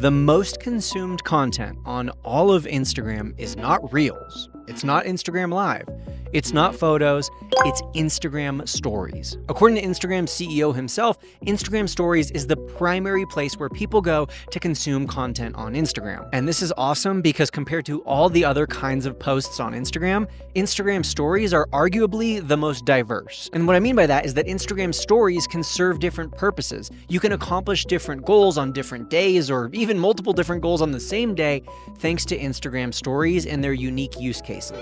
The most consumed content on all of Instagram is not Reels, it's not Instagram Live, it's not photos, it's Instagram Stories. According to Instagram's CEO himself, Instagram Stories is the primary place where people go to consume content on Instagram. And this is awesome because compared to all the other kinds of posts on Instagram, Instagram Stories are arguably the most diverse. And what I mean by that is that Instagram Stories can serve different purposes. You can accomplish different goals on different days or even multiple different goals on the same day thanks to Instagram Stories and their unique use cases.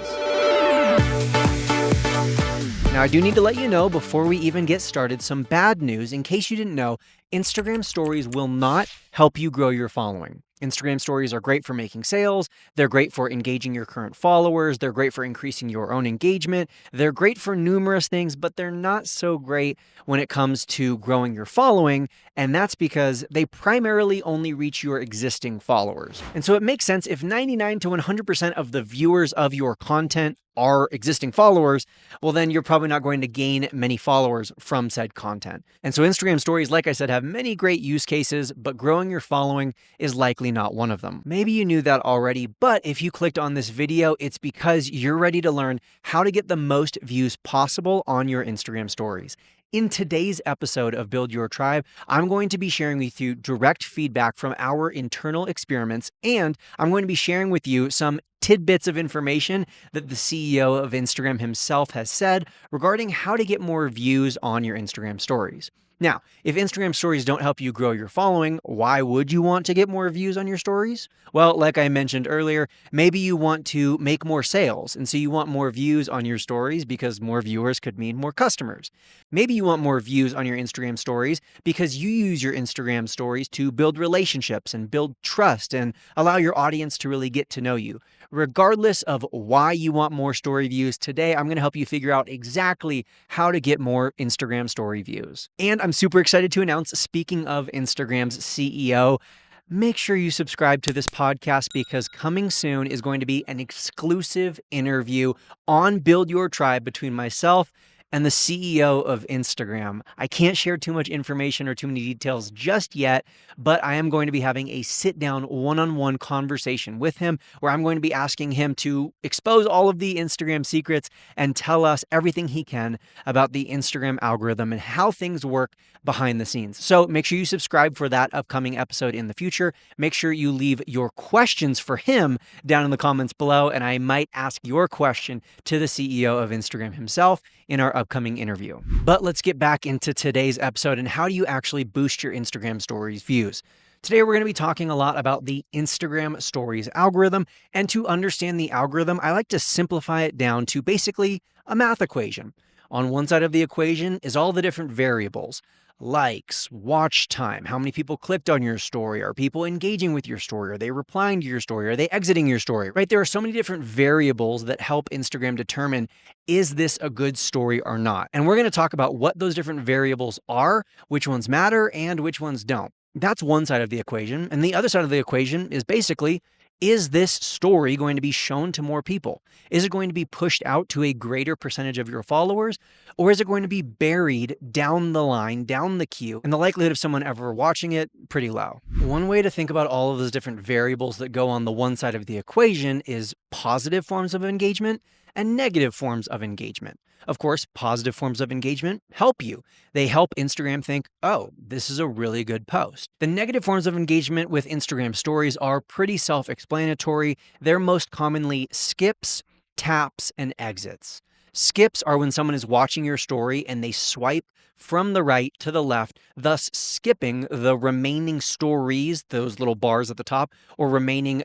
Now, I do need to let you know before we even get started some bad news. In case you didn't know, Instagram Stories will not help you grow your following. Instagram Stories are great for making sales. They're great for engaging your current followers. They're great for increasing your own engagement. They're great for numerous things, but they're not so great when it comes to growing your following. And that's because they primarily only reach your existing followers. And so it makes sense if 99 to 100% of the viewers of your content are existing followers, well, then you're probably not going to gain many followers from said content. And so Instagram Stories, like I said, have many great use cases, but growing your following is likely not one of them. Maybe you knew that already, but if you clicked on this video, it's because you're ready to learn how to get the most views possible on your Instagram Stories. In today's episode of Build Your Tribe, I'm going to be sharing with you direct feedback from our internal experiments, and I'm going to be sharing with you some tidbits of information that the CEO of Instagram himself has said regarding how to get more views on your Instagram Stories. Now, if Instagram Stories don't help you grow your following, why would you want to get more views on your stories? Well, like I mentioned earlier, maybe you want to make more sales, and so you want more views on your stories because more viewers could mean more customers. Maybe you want more views on your Instagram Stories because you use your Instagram Stories to build relationships and build trust and allow your audience to really get to know you. Regardless of why you want more story views, today I'm going to help you figure out exactly how to get more Instagram story views. And I'm super excited to announce, speaking of Instagram's CEO, make sure you subscribe to this podcast because coming soon is going to be an exclusive interview on Build Your Tribe between myself and the CEO of Instagram. I can't share too much information or too many details just yet, but I am going to be having a sit-down one-on-one conversation with him where I'm going to be asking him to expose all of the Instagram secrets and tell us everything he can about the Instagram algorithm and how things work behind the scenes. So make sure you subscribe for that upcoming episode in the future. Make sure you leave your questions for him down in the comments below, and I might ask your question to the CEO of Instagram himself in our upcoming interview. But let's get back into today's episode and how do you actually boost your Instagram Stories views. Today, we're going to be talking a lot about the Instagram Stories algorithm, and to understand the algorithm, I like to simplify it down to basically a math equation. On one side of the equation is all the different variables: likes, watch time, how many people clicked on your story, are people engaging with your story, are they replying to your story, are they exiting your story, right? There are so many different variables that help Instagram determine, is this a good story or not? And we're going to talk about what those different variables are, which ones matter, and which ones don't. That's one side of the equation. And the other side of the equation is basically, is this story going to be shown to more people? Is it going to be pushed out to a greater percentage of your followers? Or is it going to be buried down the line, down the queue, and the likelihood of someone ever watching it pretty low? One way to think about all of those different variables that go on the one side of the equation is positive forms of engagement and negative forms of engagement. Of course, positive forms of engagement help you. They help Instagram think, oh, this is a really good post. The negative forms of engagement with Instagram Stories are pretty self-explanatory. They're most commonly skips, taps, and exits. Skips are when someone is watching your story and they swipe from the right to the left, thus skipping the remaining stories, those little bars at the top, or remaining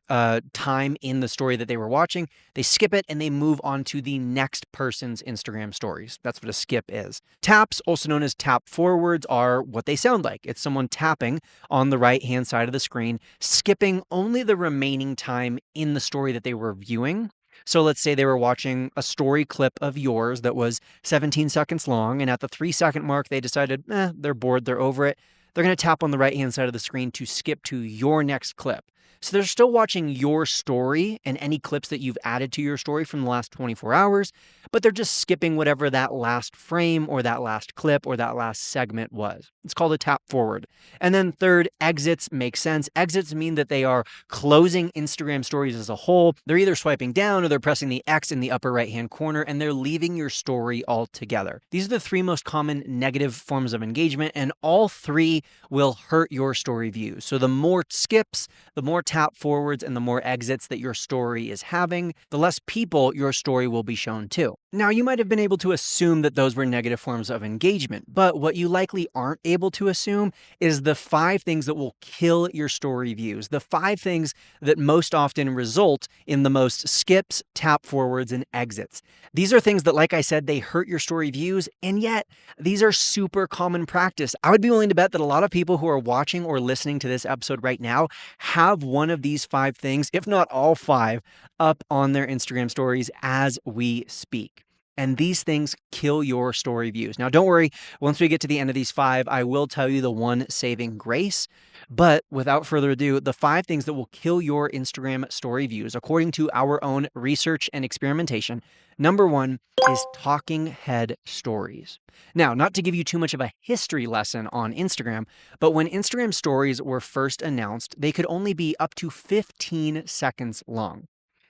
time in the story that they were watching. They skip it and they move on to the next person's Instagram stories. That's what a skip is. Taps, also known as tap forwards, are what they sound like. It's someone tapping on the right-hand side of the screen, skipping only the remaining time in the story that they were viewing. So let's say they were watching a story clip of yours that was 17 seconds long, and at the 3-second mark, they decided, they're bored, they're over it. They're going to tap on the right-hand side of the screen to skip to your next clip. So they're still watching your story and any clips that you've added to your story from the last 24 hours, but they're just skipping whatever that last frame or that last clip or that last segment was. It's called a tap forward. And then third, exits make sense. Exits mean that they are closing Instagram stories as a whole. They're either swiping down or they're pressing the X in the upper right-hand corner and they're leaving your story altogether. These are the three most common negative forms of engagement, and all three will hurt your story views. So the more skips, the more tap forwards, and the more exits that your story is having, the less people your story will be shown to. Now, you might have been able to assume that those were negative forms of engagement, but what you likely aren't able to assume is the 5 things that will kill your story views, the 5 things that most often result in the most skips, tap forwards, and exits. These are things that, like I said, they hurt your story views, and yet these are super common practice. I would be willing to bet that a lot of people who are watching or listening to this episode right now have one of these 5 things, if not all 5, up on their Instagram stories as we speak. And these things kill your story views. Now, don't worry, once we get to the end of these 5, I will tell you the one saving grace. But without further ado, the 5 things that will kill your Instagram story views, according to our own research and experimentation. Number 1 is talking head stories. Now, not to give you too much of a history lesson on Instagram, but when Instagram stories were first announced, they could only be up to 15 seconds long.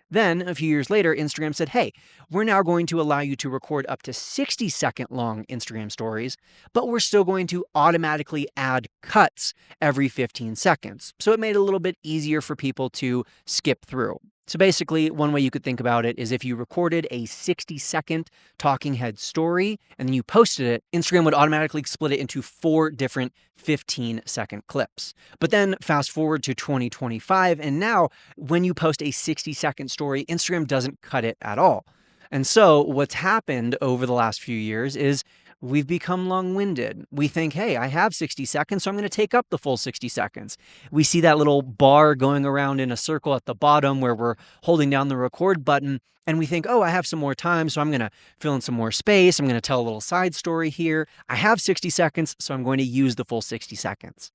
Then, a few years later, Instagram said, hey, we're now going to allow you to record up to 60-second long Instagram stories, but we're still going to automatically add cuts every 15 seconds. So it made it a little bit easier for people to skip through. So basically, one way you could think about it is if you recorded a 60-second talking head story and then you posted it, Instagram would automatically split it into 4 different 15-second clips. But then fast forward to 2025, and now when you post a 60-second story, Instagram doesn't cut it at all. And so what's happened over the last few years is we've become long-winded. We think, hey, I have 60 seconds, so I'm going to take up the full 60 seconds. We see that little bar going around in a circle at the bottom where we're holding down the record button, and we think, oh, I have some more time, so I'm going to fill in some more space. I'm going to tell a little side story here. I have 60 seconds, so I'm going to use the full 60 seconds.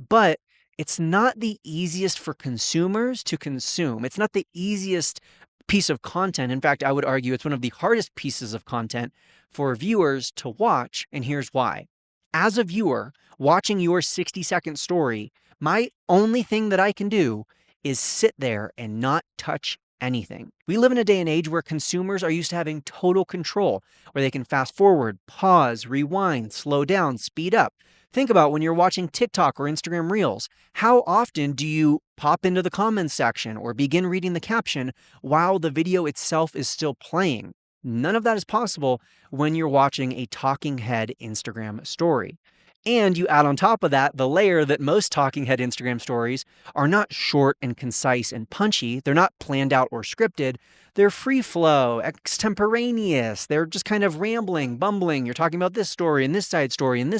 But it's not the easiest for consumers to consume. It's not the easiest piece of content. In fact, I would argue it's one of the hardest pieces of content for viewers to watch, and here's why. As a viewer, watching your 60-second story, my only thing that I can do is sit there and not touch anything. We live in a day and age where consumers are used to having total control, where they can fast forward, pause, rewind, slow down, speed up. Think about when you're watching TikTok or Instagram Reels. How often do you pop into the comments section or begin reading the caption while the video itself is still playing? None of that is possible when you're watching a talking head Instagram story. And you add on top of that the layer that most talking head Instagram stories are not short and concise and punchy. They're not planned out or scripted. They're free flow, extemporaneous. They're just kind of rambling, bumbling. You're talking about this story and this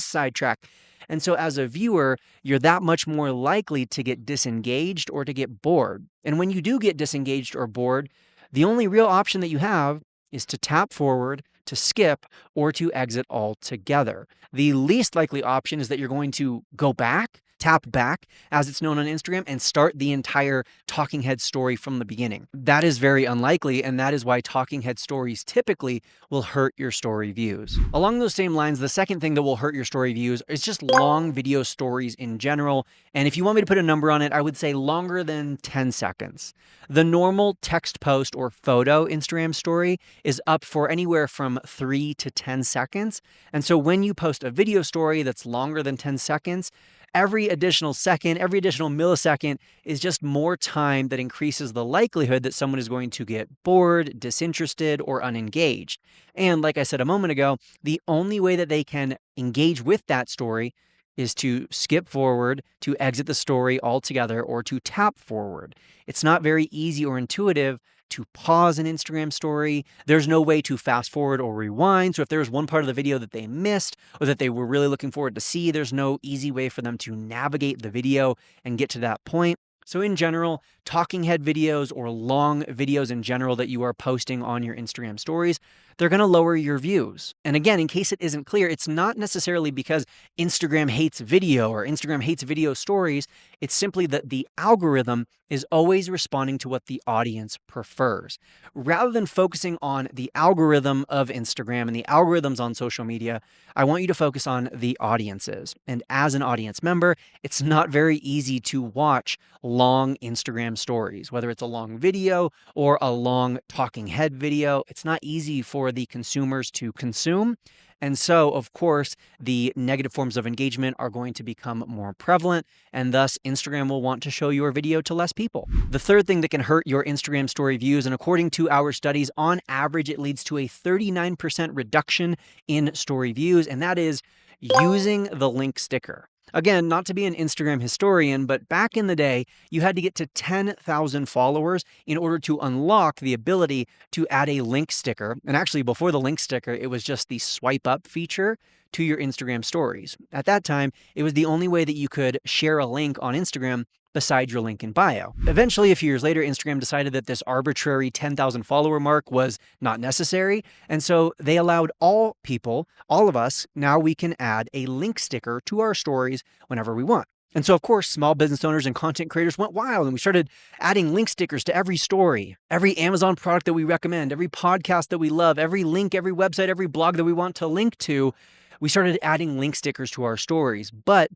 sidetrack. And so as a viewer, you're that much more likely to get disengaged or to get bored. And when you do get disengaged or bored, the only real option that you have is to tap forward, to skip, or to exit altogether. The least likely option is that you're going to go back, tap back, as it's known on Instagram, and start the entire talking head story from the beginning. That is very unlikely, and that is why talking head stories typically will hurt your story views. Along those same lines, the second thing that will hurt your story views is just long video stories in general. And if you want me to put a number on it, I would say longer than 10 seconds. The normal text post or photo Instagram story is up for anywhere from 3 to 10 seconds. And so when you post a video story that's longer than 10 seconds, every additional second, every additional millisecond is just more time that increases the likelihood that someone is going to get bored, disinterested, or unengaged. And like I said a moment ago, the only way that they can engage with that story is to skip forward, to exit the story altogether, or to tap forward. It's not very easy or intuitive to pause an Instagram story. There's no way to fast forward or rewind. So if there's one part of the video that they missed or that they were really looking forward to see, there's no easy way for them to navigate the video and get to that point. So in general, talking head videos or long videos in general that you are posting on your Instagram stories, they're going to lower your views. And again, in case it isn't clear, it's not necessarily because Instagram hates video or Instagram hates video stories. It's simply that the algorithm is always responding to what the audience prefers. Rather than focusing on the algorithm of Instagram and the algorithms on social media, I want you to focus on the audiences. And as an audience member, it's not very easy to watch long Instagram stories, whether it's a long video or a long talking head video. It's not easy for the consumers to consume. And so, of course, the negative forms of engagement are going to become more prevalent, and thus Instagram will want to show your video to less people. The third thing that can hurt your Instagram story views, and according to our studies, on average, it leads to a 39% reduction in story views, and that is using the link sticker. Again, not to be an Instagram historian, but back in the day, you had to get to 10,000 followers in order to unlock the ability to add a link sticker. And actually, before the link sticker, it was just the swipe up feature to your Instagram stories. At that time, it was the only way that you could share a link on Instagram besides your link in bio. Eventually, a few years later, Instagram decided that this arbitrary 10,000 follower mark was not necessary. And so they allowed all people, all of us, now we can add a link sticker to our stories whenever we want. And so, of course, small business owners and content creators went wild, and we started adding link stickers to every story, every Amazon product that we recommend, every podcast that we love, every link, every website, every blog that we want to link to. We started adding link stickers to our stories. But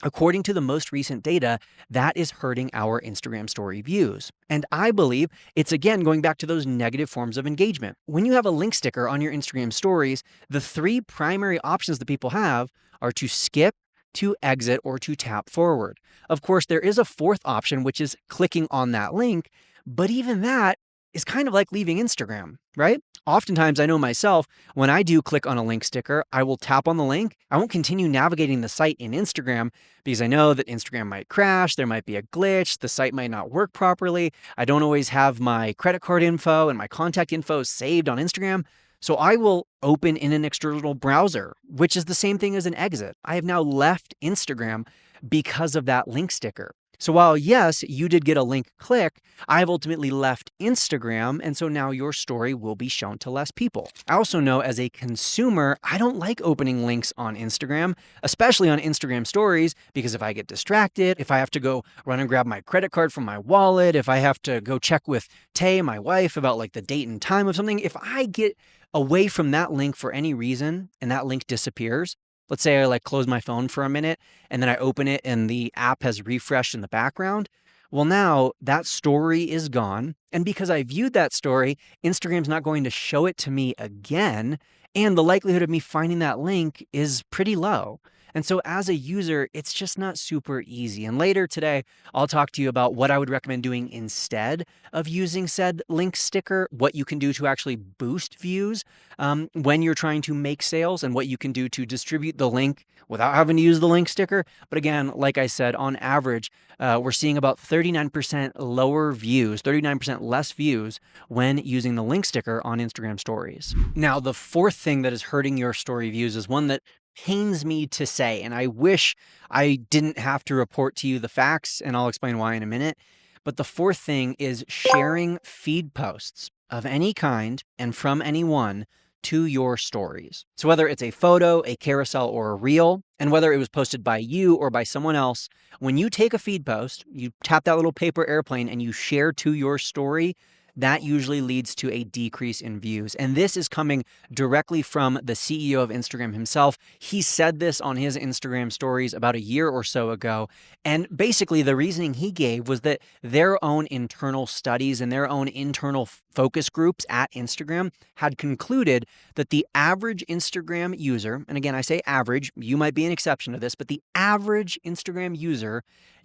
according to the most recent data, that is hurting our Instagram story views. And I believe it's, again, going back to those negative forms of engagement. When you have a link sticker on your Instagram stories, the three primary options that people have are to skip, to exit, or to tap forward. Of course, there is a fourth option, which is clicking on that link, but even that is kind of like leaving Instagram, right? Oftentimes, I know myself, when I do click on a link sticker, I will tap on the link. I won't continue navigating the site in Instagram because I know that Instagram might crash, there might be a glitch, the site might not work properly. I don't always have my credit card info and my contact info saved on Instagram. So I will open in an external browser, which is the same thing as an exit. I have now left Instagram because of that link sticker. So while, yes, you did get a link click, I've ultimately left Instagram, and so now your story will be shown to less people. I also know as a consumer, I don't like opening links on Instagram, especially on Instagram stories, because if I get distracted, if I have to go run and grab my credit card from my wallet, if I have to go check with Tay, my wife, about like the date and time of something, if I get away from that link for any reason and that link disappears, let's say I like close my phone for a minute and then I open it and the app has refreshed in the background. Well, now that story is gone. And because I viewed that story, Instagram's not going to show it to me again. And the likelihood of me finding that link is pretty low. And so as a user, it's just not super easy. And later today, I'll talk to you about what I would recommend doing instead of using said link sticker, what you can do to actually boost views when you're trying to make sales, and what you can do to distribute the link without having to use the link sticker. But again, like I said, on average, we're seeing about 39% lower views, 39% less views when using the link sticker on Instagram stories. Now, the fourth thing that is hurting your story views is one that pains me to say, and I wish I didn't have to report to you the facts, and I'll explain why in a minute. But the fourth thing is sharing feed posts of any kind and from anyone to your stories. So whether it's a photo, a carousel, or a reel, and whether it was posted by you or by someone else, when you take a feed post, you tap that little paper airplane and you share to your story, that usually leads to a decrease in views. And this is coming directly from the CEO of Instagram himself. He said this on his Instagram stories about a year or so ago. And basically the reasoning he gave was that their own internal studies and their own internal focus groups at Instagram had concluded that the average Instagram user, and again, I say average, you might be an exception to this, but the average Instagram user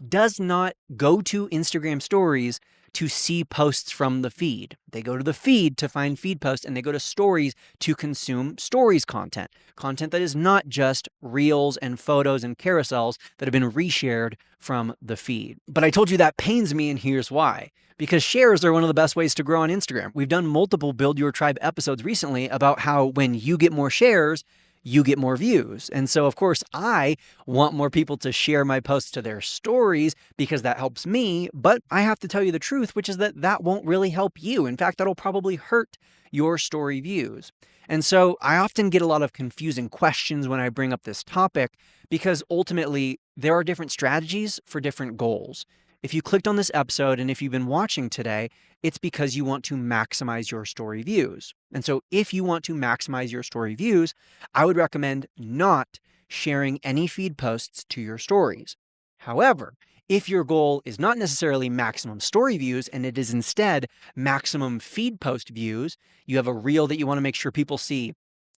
does not go to Instagram stories to see posts from the feed. They go to the feed to find feed posts, and they go to stories to consume stories content that is not just reels and photos and carousels that have been reshared from the feed. But I told you that pains me, and here's why. Because shares are one of the best ways to grow on Instagram. We've done multiple Build Your Tribe episodes recently about how when you get more shares, you get more views. And so, of course, I want more people to share my posts to their stories because that helps me. But I have to tell you the truth, which is that that won't really help you. In fact, that'll probably hurt your story views. And so I often get a lot of confusing questions when I bring up this topic because ultimately there are different strategies for different goals. If you clicked on this episode and if you've been watching today, it's because you want to maximize your story views. And so if you want to maximize your story views, I would recommend not sharing any feed posts to your stories. However, if your goal is not necessarily maximum story views and it is instead maximum feed post views, you have a reel that you want to make sure people see,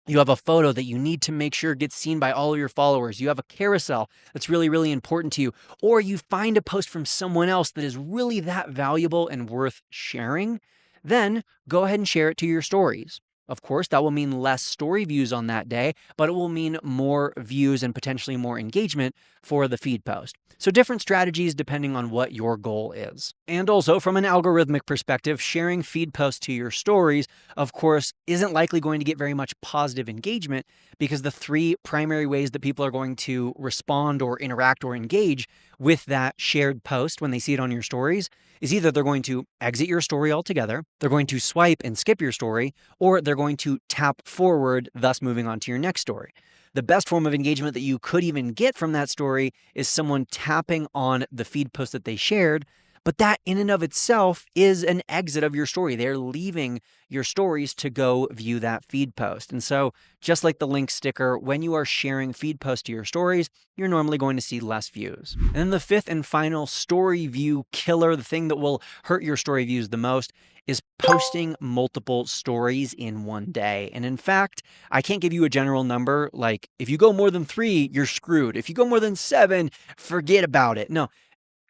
you have a photo that you need to make sure gets seen by all of your followers, you have a carousel that's really, really important to you, or you find a post from someone else that is really that valuable and worth sharing, then go ahead and share it to your stories. Of course, that will mean less story views on that day, but it will mean more views and potentially more engagement for the feed post. So different strategies depending on what your goal is. And also from an algorithmic perspective, sharing feed posts to your stories, of course, isn't likely going to get very much positive engagement because the three primary ways that people are going to respond or interact or engage with that shared post when they see it on your stories is either they're going to exit your story altogether, they're going to swipe and skip your story, or they're going to tap forward, thus moving on to your next story. The best form of engagement that you could even get from that story is someone tapping on the feed post that they shared, but that in and of itself is an exit of your story. They're leaving your stories to go view that feed post. And so just like the link sticker, when you are sharing feed posts to your stories, you're normally going to see less views. And then the fifth and final story view killer, the thing that will hurt your story views the most, is posting multiple stories in one day. And in fact, I can't give you a general number, like if you go more than 3, you're screwed. If you go more than 7, forget about it. No.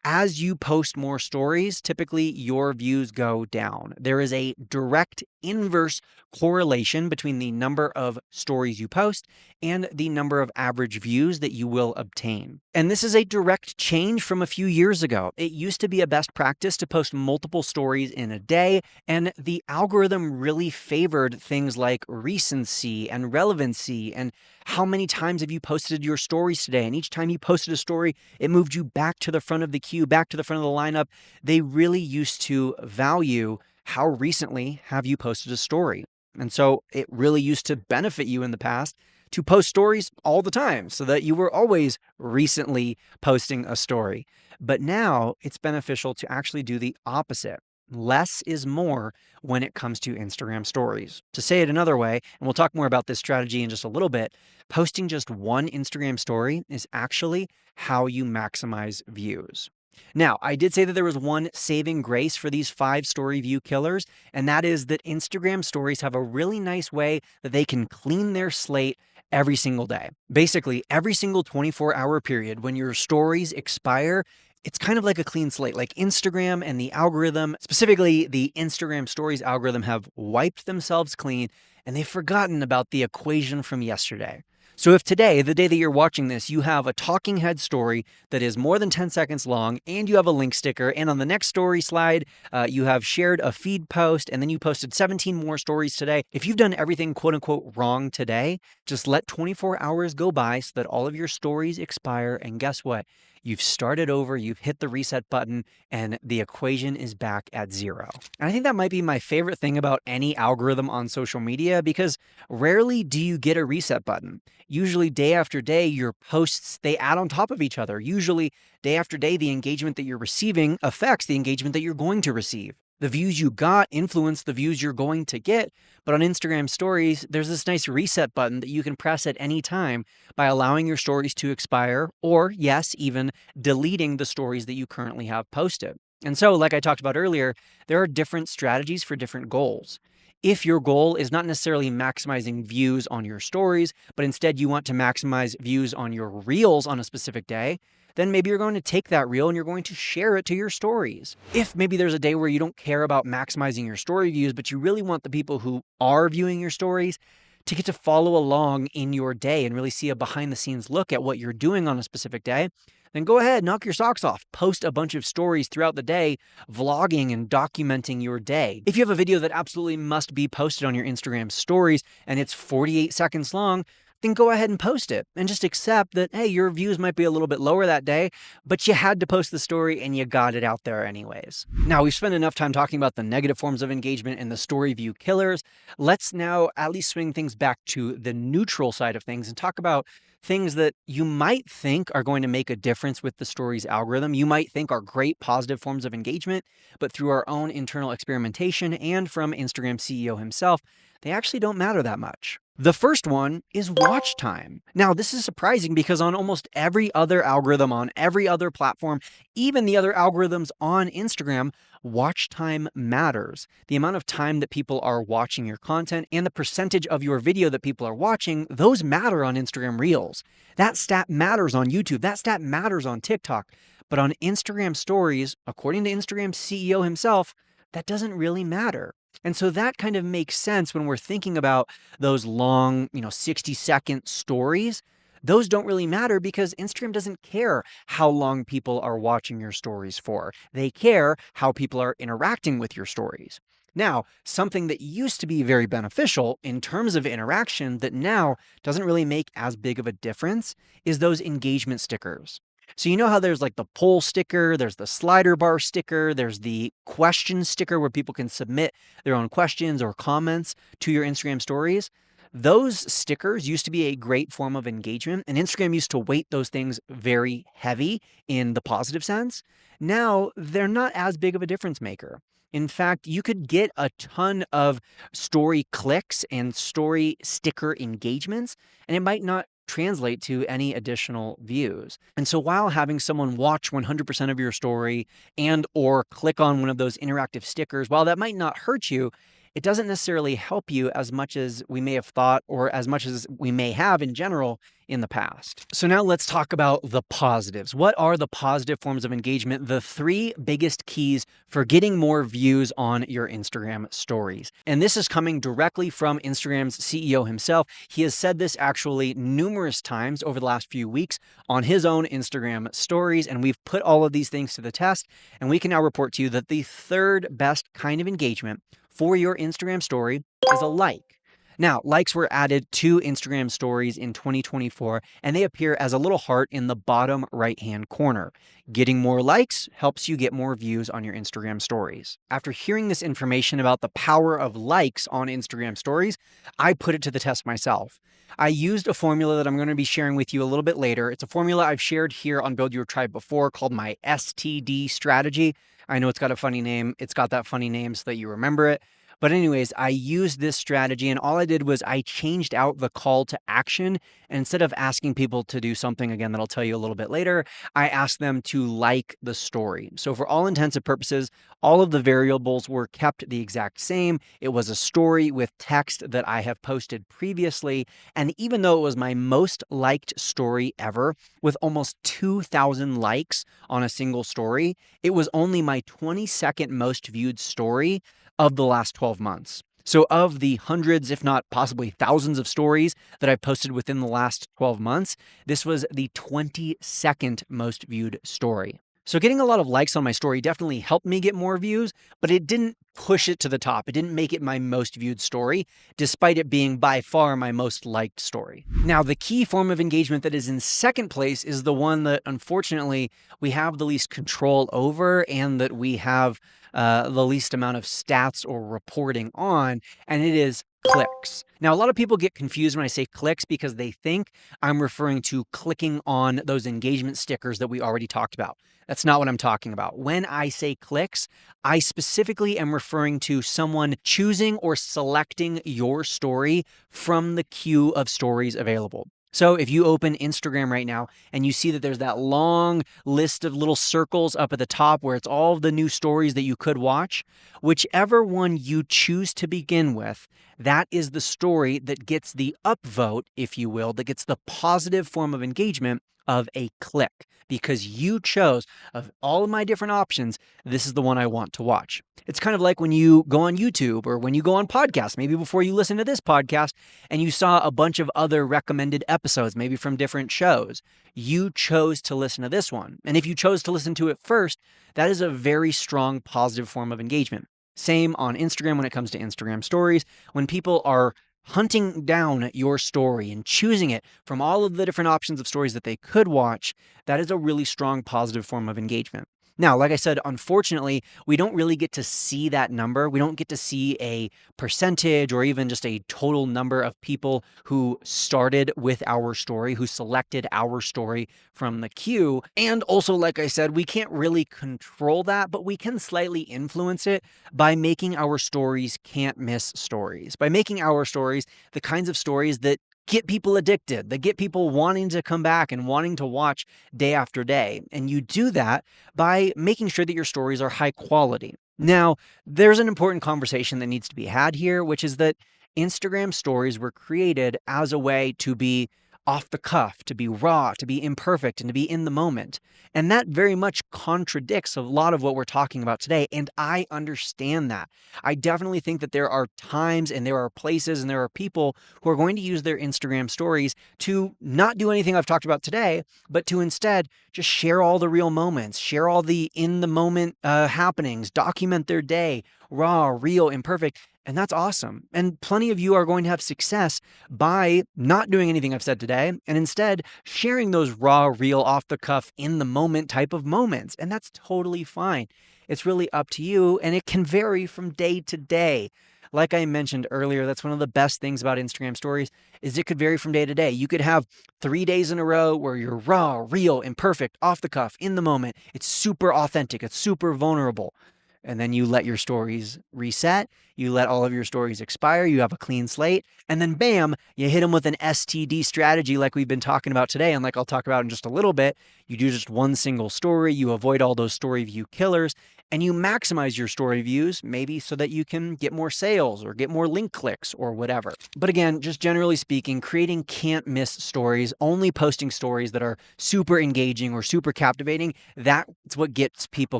As you post more stories, typically your views go down. There is a direct inverse correlation between the number of stories you post and the number of average views that you will obtain. And this is a direct change from a few years ago. It used to be a best practice to post multiple stories in a day, and the algorithm really favored things like recency and relevancy and how many times have you posted your stories today? And each time you posted a story, it moved you back to the front of the queue, back to the front of the lineup. They really used to value how recently have you posted a story. And so it really used to benefit you in the past to post stories all the time so that you were always recently posting a story. But now it's beneficial to actually do the opposite. Less is more when it comes to Instagram stories. To say it another way, and we'll talk more about this strategy in just a little bit, posting just one Instagram story is actually how you maximize views. Now, I did say that there was one saving grace for these 5 story view killers, and that is that Instagram stories have a really nice way that they can clean their slate every single day. Basically, every single 24-hour period when your stories expire, it's kind of like a clean slate. Like Instagram and the algorithm, specifically the Instagram stories algorithm, have wiped themselves clean and they've forgotten about the equation from yesterday. So if today, the day that you're watching this, you have a talking head story that is more than 10 seconds long and you have a link sticker, and on the next story slide, you have shared a feed post and then you posted 17 more stories today. If you've done everything quote unquote wrong today, just let 24 hours go by so that all of your stories expire, and guess what? You've started over, you've hit the reset button, and the equation is back at 0. And I think that might be my favorite thing about any algorithm on social media, because rarely do you get a reset button. Usually day after day, your posts, they add on top of each other. Usually day after day, the engagement that you're receiving affects the engagement that you're going to receive. The views you got influence the views you're going to get. But on Instagram stories, there's this nice reset button that you can press at any time by allowing your stories to expire, or yes, even deleting the stories that you currently have posted. And so, like I talked about earlier, there are different strategies for different goals. If your goal is not necessarily maximizing views on your stories, but instead you want to maximize views on your reels on a specific day, then maybe you're going to take that reel and you're going to share it to your stories. If maybe there's a day where you don't care about maximizing your story views, but you really want the people who are viewing your stories to get to follow along in your day and really see a behind the scenes look at what you're doing on a specific day, then go ahead, knock your socks off. Post a bunch of stories throughout the day, vlogging and documenting your day. If you have a video that absolutely must be posted on your Instagram stories and it's 48 seconds long, then go ahead and post it and just accept that, hey, your views might be a little bit lower that day, but you had to post the story and you got it out there anyways. Now, we've spent enough time talking about the negative forms of engagement and the story view killers. Let's now at least swing things back to the neutral side of things and talk about things that you might think are going to make a difference with the story's algorithm. You might think are great positive forms of engagement, but through our own internal experimentation and from Instagram CEO himself, they actually don't matter that much. The first one is watch time. Now, this is surprising because on almost every other algorithm, on every other platform, even the other algorithms on Instagram, watch time matters. The amount of time that people are watching your content and the percentage of your video that people are watching, those matter on Instagram Reels. That stat matters on YouTube. That stat matters on TikTok. But on Instagram Stories, according to Instagram CEO himself, that doesn't really matter. And so that kind of makes sense when we're thinking about those long, 60-second stories. Those don't really matter because Instagram doesn't care how long people are watching your stories for. They care how people are interacting with your stories. Now, something that used to be very beneficial in terms of interaction that now doesn't really make as big of a difference is those engagement stickers. So you know how there's like the poll sticker, there's the slider bar sticker, there's the question sticker where people can submit their own questions or comments to your Instagram stories? Those stickers used to be a great form of engagement, and Instagram used to weight those things very heavy in the positive sense. Now, they're not as big of a difference maker. In fact, you could get a ton of story clicks and story sticker engagements, and it might not translate to any additional views. And so while having someone watch 100% of your story and or click on one of those interactive stickers, while that might not hurt you, it doesn't necessarily help you as much as we may have thought or as much as we may have in general in the past. So now let's talk about the positives. What are the positive forms of engagement? The three biggest keys for getting more views on your Instagram stories. And this is coming directly from Instagram's CEO himself. He has said this actually numerous times over the last few weeks on his own Instagram stories, and we've put all of these things to the test, and we can now report to you that the third best kind of engagement for your Instagram story is a like. Now, likes were added to Instagram stories in 2024, and they appear as a little heart in the bottom right-hand corner. Getting more likes helps you get more views on your Instagram stories. After hearing this information about the power of likes on Instagram stories, I put it to the test myself. I used a formula that I'm going to be sharing with you a little bit later. It's a formula I've shared here on Build Your Tribe before called my STD strategy. I know it's got a funny name. It's got that funny name so that you remember it. But anyways, I used this strategy, and all I did was I changed out the call to action. And instead of asking people to do something, again, that I'll tell you a little bit later, I asked them to like the story. So for all intents and purposes, all of the variables were kept the exact same. It was a story with text that I have posted previously. And even though it was my most liked story ever, with almost 2,000 likes on a single story, it was only my 22nd most viewed story of the last 12 months. So of the hundreds, if not possibly thousands of stories that I've posted within the last 12 months, this was the 22nd most viewed story. So getting a lot of likes on my story definitely helped me get more views, but it didn't push it to the top. It didn't make it my most viewed story, despite it being by far my most liked story. Now, the key form of engagement that is in second place is the one that unfortunately we have the least control over and that we have the least amount of stats or reporting on, and it is clicks. Now, a lot of people get confused when I say clicks because they think I'm referring to clicking on those engagement stickers that we already talked about. That's not what I'm talking about. When I say clicks, I specifically am referring to someone choosing or selecting your story from the queue of stories available. So if you open Instagram right now and you see that there's that long list of little circles up at the top where it's all of the new stories that you could watch, whichever one you choose to begin with, that is the story that gets the upvote, if you will, that gets the positive form of engagement of a click, because you chose, of all of my different options, this is the one I want to watch. It's kind of like when you go on YouTube or when you go on podcasts, maybe before you listen to this podcast, and you saw a bunch of other recommended episodes, maybe from different shows. You chose to listen to this one. And if you chose to listen to it first, that is a very strong positive form of engagement. Same on Instagram when it comes to Instagram stories. When people are hunting down your story and choosing it from all of the different options of stories that they could watch, that is a really strong positive form of engagement. Now, like I said, unfortunately, we don't really get to see that number. We don't get to see a percentage or even just a total number of people who started with our story, who selected our story from the queue. And also, like I said, we can't really control that, but we can slightly influence it by making our stories can't miss stories, by making our stories the kinds of stories that get people addicted, that get people wanting to come back and wanting to watch day after day. And you do that by making sure that your stories are high quality. Now, there's an important conversation that needs to be had here, which is that Instagram stories were created as a way to be off the cuff, to be raw, to be imperfect, and to be in the moment. And that very much contradicts a lot of what we're talking about today. And I understand that. I definitely think that there are times and there are places and there are people who are going to use their Instagram stories to not do anything I've talked about today, but to instead just share all the real moments, share all the in the moment happenings, document their day, raw, real, imperfect. And that's awesome. And plenty of you are going to have success by not doing anything I've said today and instead sharing those raw, real, off the cuff, in the moment type of moments. And that's totally fine. It's really up to you, and it can vary from day to day. Like I mentioned earlier, that's one of the best things about Instagram stories is it could vary from day to day. You could have 3 days in a row where you're raw, real, imperfect, off the cuff, in the moment. It's super authentic. It's super vulnerable. And then you let your stories reset. You let all of your stories expire. You have a clean slate. And then bam, you hit them with an STD strategy like we've been talking about today. And like I'll talk about in just a little bit, you do just one single story. You avoid all those story view killers and you maximize your story views, maybe so that you can get more sales or get more link clicks or whatever. But again, just generally speaking, creating can't miss stories, only posting stories that are super engaging or super captivating, that's what gets people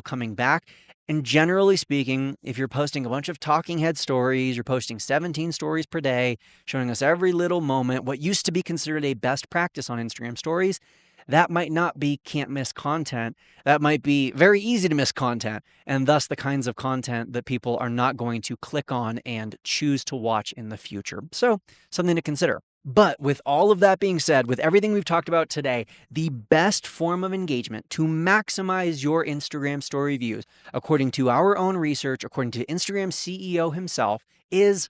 coming back. And generally speaking, if you're posting a bunch of talking head stories, you're posting 17 stories per day, showing us every little moment, what used to be considered a best practice on Instagram stories, that might not be can't miss content. That might be very easy to miss content, and thus the kinds of content that people are not going to click on and choose to watch in the future. So, something to consider. But with all of that being said, with everything we've talked about today, the best form of engagement to maximize your Instagram story views, according to our own research, according to Instagram CEO himself, is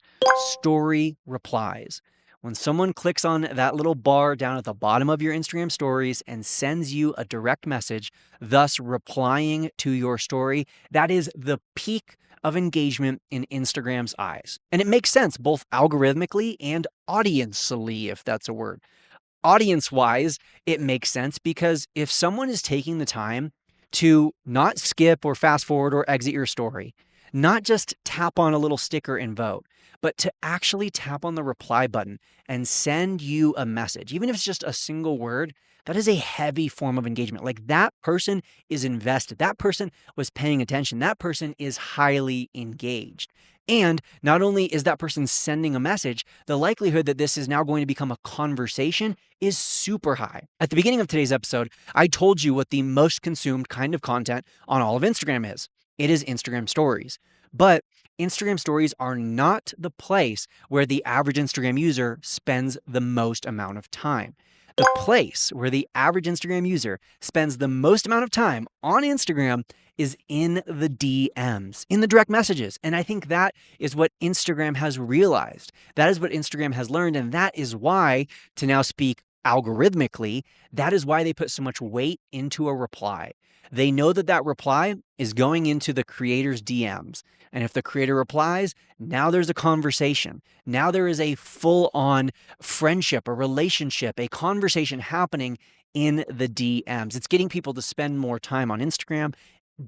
story replies. When someone clicks on that little bar down at the bottom of your Instagram stories and sends you a direct message, thus replying to your story, that is the peak of engagement in Instagram's eyes. And it makes sense both algorithmically and audience-ally, if that's a word. Audience-wise, it makes sense because if someone is taking the time to not skip or fast forward or exit your story, not just tap on a little sticker and vote, but to actually tap on the reply button and send you a message, even if it's just a single word, that is a heavy form of engagement. Like that person is invested. That person was paying attention. That person is highly engaged. And not only is that person sending a message, the likelihood that this is now going to become a conversation is super high. At the beginning of today's episode, I told you what the most consumed kind of content on all of Instagram is. It is Instagram stories. But Instagram stories are not the place where the average Instagram user spends the most amount of time. The place where the average Instagram user spends the most amount of time on Instagram is in the DMs, in the direct messages. And I think that is what Instagram has realized. That is what Instagram has learned. And that is why, to now speak algorithmically, that is why they put so much weight into a reply. They know that that reply is going into the creator's DMs. And if the creator replies, now there's a conversation. Now there is a full-on friendship, a relationship, a conversation happening in the DMs. It's getting people to spend more time on Instagram,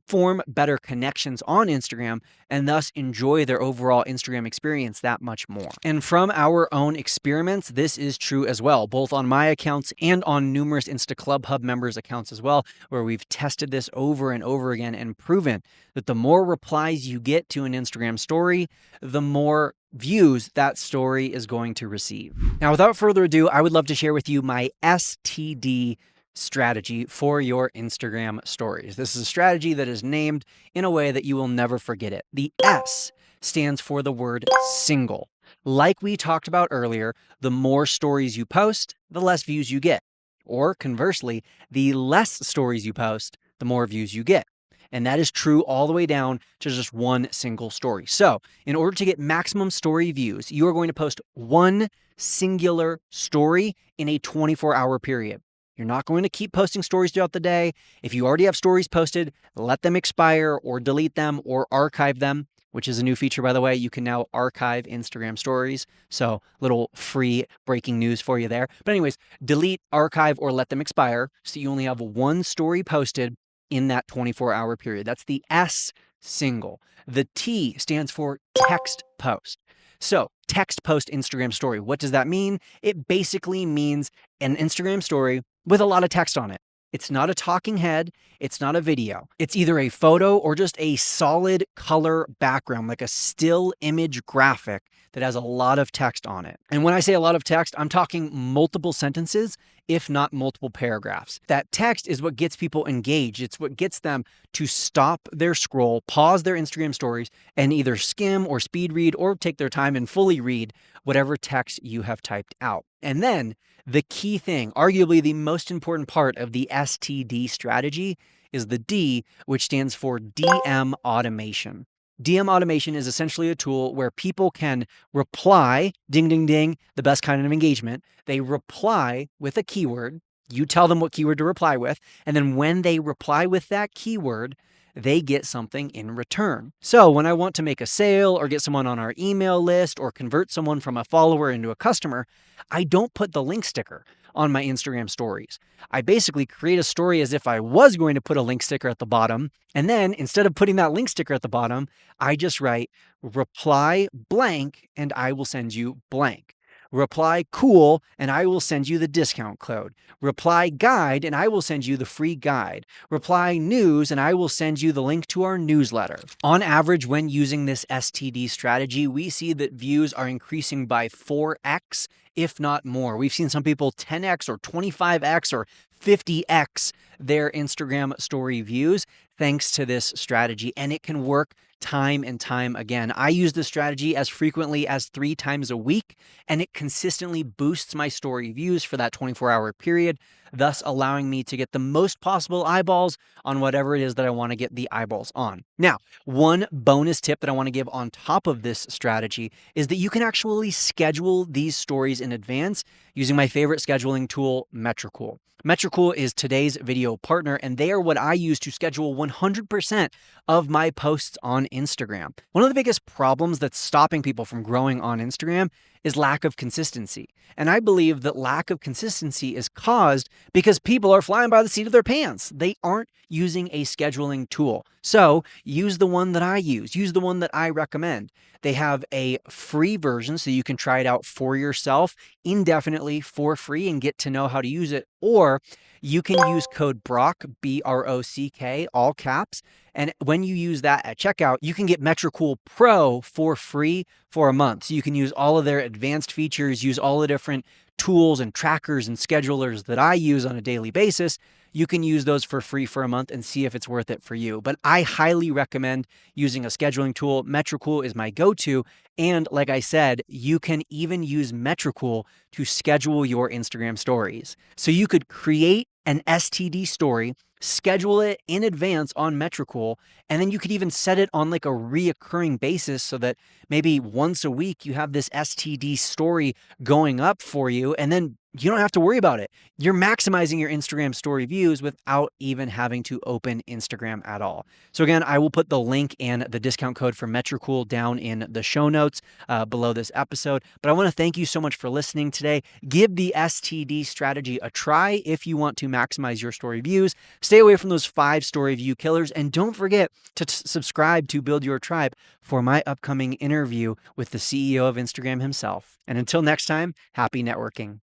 form better connections on Instagram, and thus enjoy their overall Instagram experience that much more. And from our own experiments, this is true as well, both on my accounts and on numerous InstaClubHub members' accounts as well, where we've tested this over and over again and proven that the more replies you get to an Instagram story, the more views that story is going to receive. Now, without further ado, I would love to share with you my STD strategy for your Instagram stories. This is a strategy that is named in a way that you will never forget it. The S stands for the word single. Like we talked about earlier, the more stories you post, the less views you get. Or conversely, the less stories you post, the more views you get. And that is true all the way down to just one single story. So, in order to get maximum story views, you are going to post one singular story in a 24-hour period. You're not going to keep posting stories throughout the day. If you already have stories posted, let them expire or delete them or archive them, which is a new feature, by the way. You can now archive Instagram stories. So, little free breaking news for you there. But anyways, delete, archive, or let them expire so you only have one story posted in that 24-hour period. That's the S single. The T stands for text post. So, text post Instagram story. What does that mean? It basically means an Instagram story with a lot of text on it. It's not a talking head. It's not a video. It's either a photo or just a solid color background, like a still image graphic that has a lot of text on it. And when I say a lot of text, I'm talking multiple sentences, if not multiple paragraphs. That text is what gets people engaged. It's what gets them to stop their scroll, pause their Instagram stories, and either skim or speed read or take their time and fully read whatever text you have typed out. And then the key thing, arguably the most important part of the STD strategy, is the D, which stands for DM automation. DM automation is essentially a tool where people can reply, ding, ding, ding, the best kind of engagement. They reply with a keyword. You tell them what keyword to reply with. And then when they reply with that keyword, they get something in return. So when I want to make a sale or get someone on our email list or convert someone from a follower into a customer, I don't put the link sticker on my Instagram stories. I basically create a story as if I was going to put a link sticker at the bottom. And then instead of putting that link sticker at the bottom, I just write reply blank and I will send you blank. Reply cool and I will send you the discount code. Reply guide and I will send you the free guide. Reply news and I will send you the link to our newsletter. On average, when using this STD strategy, we see that views are increasing by 4x, if not more. We've seen some people 10x or 25x or 50x their Instagram story views thanks to this strategy, and it can work time and time again. I use this strategy as frequently as 3 times a week, and it consistently boosts my story views for that 24-hour period, thus allowing me to get the most possible eyeballs on whatever it is that I want to get the eyeballs on. Now, one bonus tip that I want to give on top of this strategy is that you can actually schedule these stories in advance using my favorite scheduling tool, Metricool. Metricool is today's video partner, and they are what I use to schedule 100% of my posts on Instagram. One of the biggest problems that's stopping people from growing on Instagram is lack of consistency. And I believe that lack of consistency is caused because people are flying by the seat of their pants. They aren't using a scheduling tool. So use the one that I use. Use the one that I recommend. They have a free version so you can try it out for yourself indefinitely for free and get to know how to use it. Or you can use code BROCK, BROCK, all caps. And when you use that at checkout, you can get Metricool Pro for free for a month. So you can use all of their advanced features, use all the different tools and trackers and schedulers that I use on a daily basis. You can use those for free for a month and see if it's worth it for you. But I highly recommend using a scheduling tool. Metricool is my go-to. And like I said, you can even use Metricool to schedule your Instagram stories. So you could create an STD story, schedule it in advance on Metricool, and then you could even set it on like a reoccurring basis so that maybe once a week you have this STD story going up for you, and then you don't have to worry about it. You're maximizing your Instagram story views without even having to open Instagram at all. So again, I will put the link and the discount code for Metricool down in the show notes below this episode. But I want to thank you so much for listening today. Give the STD strategy a try if you want to maximize your story views. Stay away from those 5 story view killers. And don't forget to subscribe to Build Your Tribe for my upcoming interview with the CEO of Instagram himself. And until next time, happy networking.